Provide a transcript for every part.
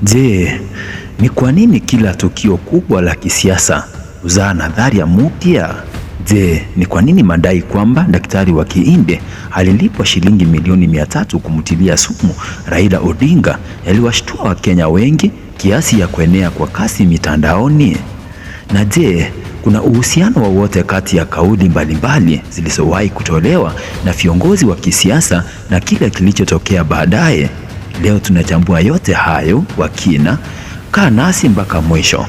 Je, ni kwa nini kila tukio kubwa la kisiasa huzaa nadharia mpya? Je, ni kwa nini madai kwamba daktari wa Kihindi alilipwa shilingi milioni 300 kumtilia sumu Raila Odinga yaliwashtua Wakenya wengi kiasi ya kuenea kwa kasi mitandaoni? Na je, kuna uhusiano wowote kati ya kauli mbalimbali zilizowahi kutolewa na viongozi wa kisiasa na kile kilichotokea baadaye? Leo tunachambua yote hayo kwa kina. Kaa nasi mpaka mwisho.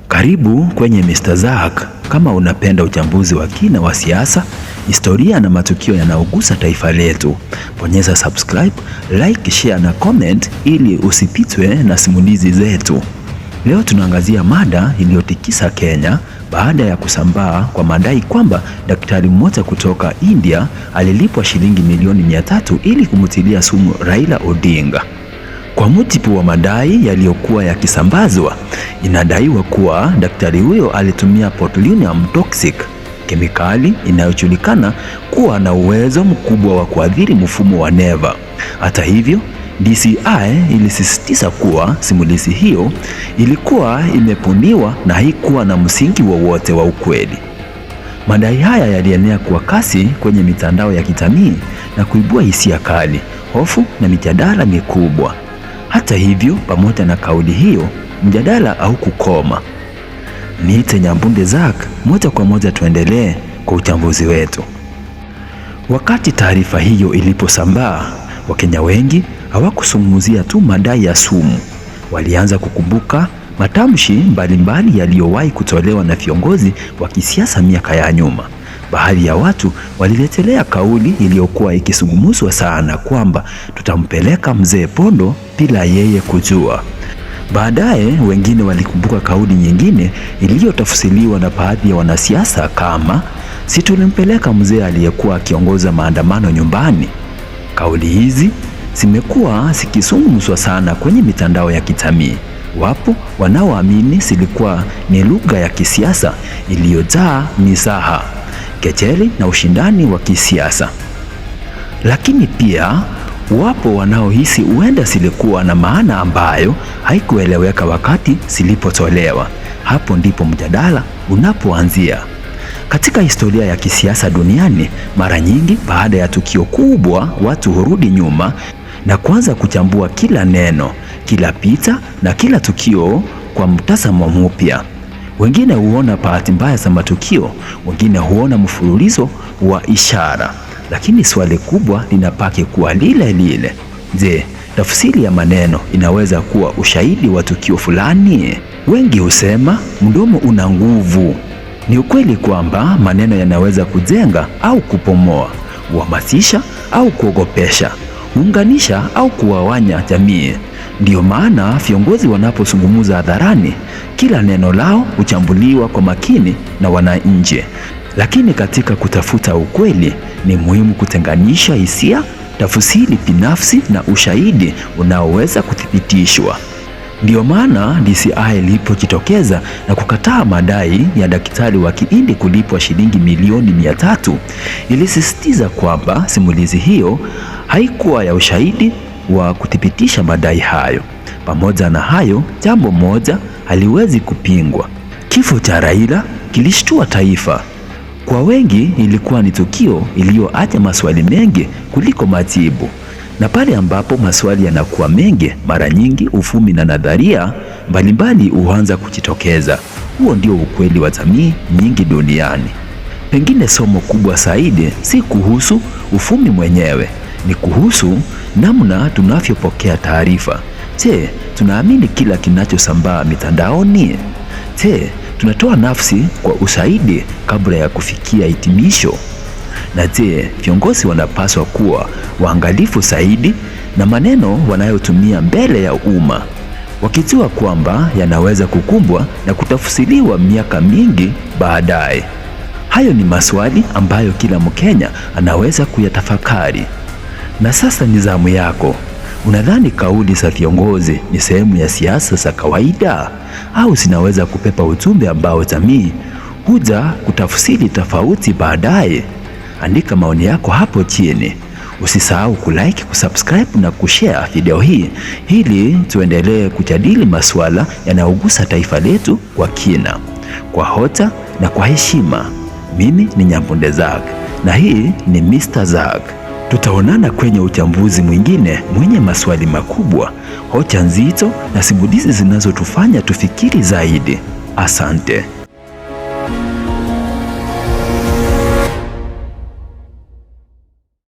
Karibu kwenye Mr. Zack. Kama unapenda uchambuzi wa kina wa siasa, historia na matukio yanayogusa taifa letu, bonyeza subscribe, like, share na comment ili usipitwe na simulizi zetu. Leo tunaangazia mada iliyotikisa Kenya baada ya kusambaa kwa madai kwamba daktari mmoja kutoka India alilipwa shilingi milioni 300 ili kumtilia sumu Raila Odinga. Kwa mujibu wa madai yaliyokuwa yakisambazwa, inadaiwa kuwa daktari huyo alitumia botulinum toxic, kemikali inayojulikana kuwa na uwezo mkubwa wa kuathiri mfumo wa neva. Hata hivyo, DCI ilisisitiza kuwa simulizi hiyo ilikuwa imebuniwa na haikuwa na msingi wowote wa ukweli. Madai haya yalienea kwa kasi kwenye mitandao ya kijamii na kuibua hisia kali, hofu na mijadala mikubwa. Hata hivyo, pamoja na kauli hiyo, mjadala haukukoma. Niite Nyambunde Zack, moja kwa moja tuendelee kwa uchambuzi wetu. Wakati taarifa hiyo iliposambaa, Wakenya wengi hawakuzungumzia tu madai ya sumu. Walianza kukumbuka matamshi mbalimbali yaliyowahi kutolewa na viongozi wa kisiasa miaka ya nyuma. Baadhi ya watu waliletelea kauli iliyokuwa ikizungumzwa sana kwamba tutampeleka mzee Pondo bila yeye kujua. Baadaye wengine walikumbuka kauli nyingine iliyotafsiriwa na baadhi ya wanasiasa kama si tulimpeleka mzee aliyekuwa akiongoza maandamano nyumbani. Kauli hizi zimekuwa zikizungumzwa sana kwenye mitandao ya kijamii. Wapo wanaoamini zilikuwa ni lugha ya kisiasa iliyojaa mizaha, kejeli na ushindani wa kisiasa. Lakini pia wapo wanaohisi huenda zilikuwa na maana ambayo haikueleweka wakati zilipotolewa. Hapo ndipo mjadala unapoanzia. Katika historia ya kisiasa duniani, mara nyingi baada ya tukio kubwa, watu hurudi nyuma na kuanza kuchambua kila neno, kila picha na kila tukio kwa mtazamo mpya. Wengine huona bahati mbaya za matukio, wengine huona mfululizo wa ishara. Lakini swali kubwa linabaki kuwa lile lile. Je, tafsiri ya maneno inaweza kuwa ushahidi wa tukio fulani? Wengi husema mdomo una nguvu. Ni ukweli kwamba maneno yanaweza kujenga au kupomoa, kuhamasisha au kuogopesha, kuunganisha au kuwawanya jamii. Ndiyo maana viongozi wanapozungumza hadharani, kila neno lao huchambuliwa kwa makini na wananchi. Lakini katika kutafuta ukweli, ni muhimu kutenganisha hisia, tafsiri binafsi na ushahidi unaoweza kuthibitishwa. Ndiyo maana DCI ilipojitokeza na kukataa madai ya daktari wa Kihindi kulipwa shilingi milioni 300, ilisisitiza kwamba simulizi hiyo haikuwa ya ushahidi wa kuthibitisha madai hayo. Pamoja na hayo, jambo moja haliwezi kupingwa. Kifo cha Raila kilishtua taifa. Kwa wengi ilikuwa ni tukio iliyoacha maswali mengi kuliko majibu. Na pale ambapo maswali yanakuwa mengi, mara nyingi uvumi na nadharia mbalimbali huanza kujitokeza. Huo ndio ukweli wa jamii nyingi duniani. Pengine somo kubwa zaidi si kuhusu uvumi mwenyewe, ni kuhusu namna tunavyopokea taarifa. Je, tunaamini kila kinachosambaa mitandaoni? Je, tunatoa nafsi kwa ushahidi kabla ya kufikia hitimisho? Na je, viongozi wanapaswa kuwa waangalifu zaidi na maneno wanayotumia mbele ya umma, wakijua kwamba yanaweza kukumbwa na kutafsiriwa miaka mingi baadaye? Hayo ni maswali ambayo kila Mkenya anaweza kuyatafakari. Na sasa ni zamu yako. Unadhani kauli za viongozi ni sehemu ya siasa za kawaida, au zinaweza kupepa ujumbe ambao jamii huja kutafsiri tofauti baadaye? Andika maoni yako hapo chini. Usisahau kulike, kusubscribe na kushare video hii ili tuendelee kujadili masuala yanayogusa taifa letu kwa kina, kwa hoja na kwa heshima. Mimi ni Nyambunde Zak na hii ni Mr. Zak. Tutaonana kwenye uchambuzi mwingine mwenye maswali makubwa, hoja nzito na simulizi zinazotufanya tufikiri zaidi. Asante.